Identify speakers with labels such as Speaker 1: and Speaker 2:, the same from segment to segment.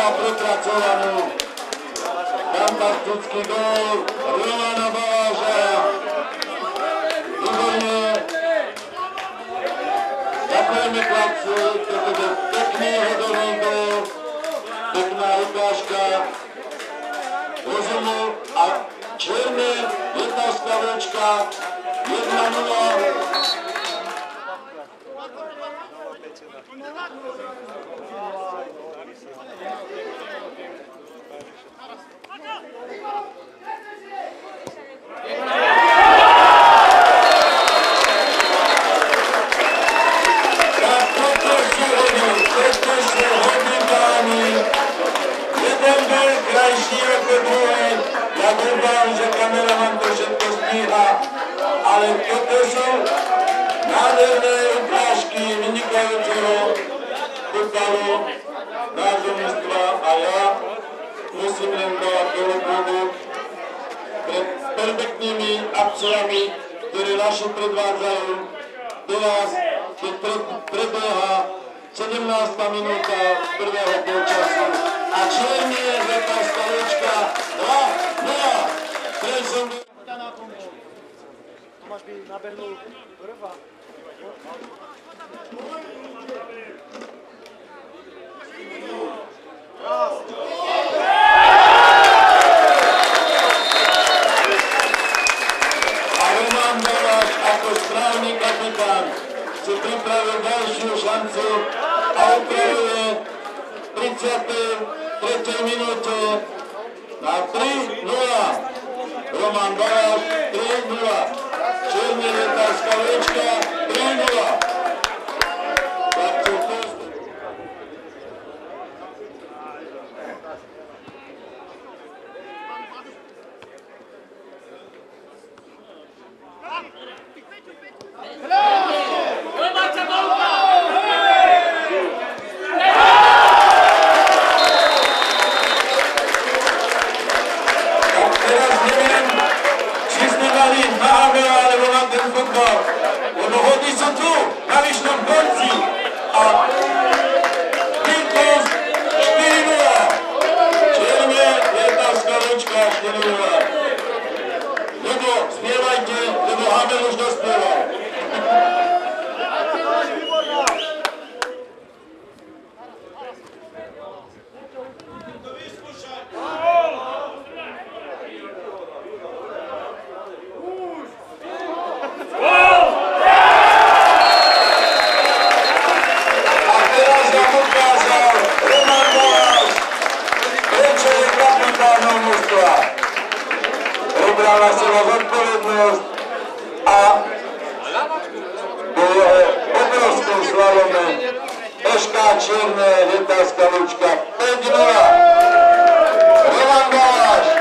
Speaker 1: má prepracovanú. Fantastický gól Romana Baláža. Výborne. Ďakujeme chlapci, toto je pekný hodový gól, pekná ukážka rozumu a Černé, jedna stavečka, 1-0. Ja dúfam, že kameraman to všetko stíha, ale toto sú nádherné ukážky vynikajúceho futbalu nášho mužstva a ja musím len dávať dole klobúk pred perfektnými akciami, ktoré naši predvádzajú. Teraz, keď prebieha 17. minúta prvého polčasu a Čierny je veľká stavečka 2-0.
Speaker 2: Tomáš by nabehnul prvá.
Speaker 1: A Roman Baláš ako správny kapitán si pripravil ďalšiu šancu a upravuje v 33. minúte na 3-0. Roman Baláš 3-0. Čierny Letá Skaliečka 3-0. Lebo hodí sú tu, na vyšnom konci a Pintos 4-0. Čierny Letá Skaliečka 4-0. Lebo spievajte, lebo Hamel už dospieval. Vybral na seba zodpovednosť a po jeho obrovskom slalome SK Čierne Letá Skaliečka 5-0. Roman Baláš.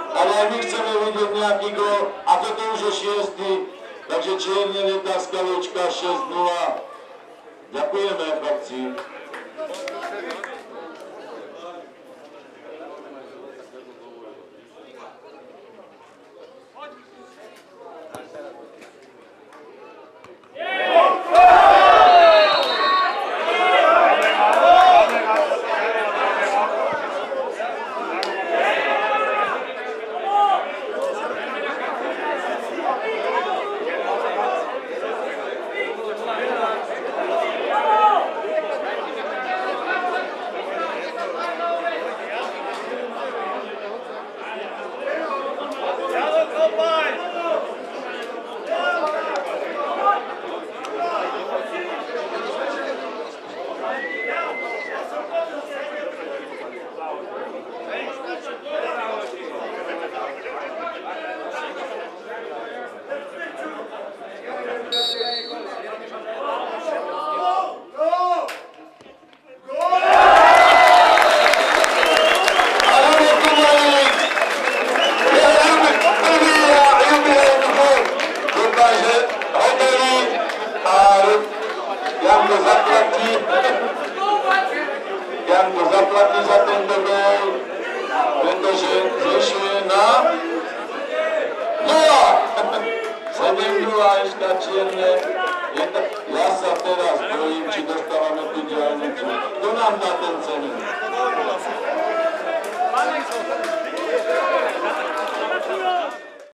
Speaker 1: Ale aj my chceme vidieť nejaký gól a toto už je 6. Takže Čierny Letá Skaliečka 6-0. Ďakujeme, chlapci. HŠK Čierne. Ja sa teraz bojím, či dostávame tú diaľnicu. Kto nám dá ten cement?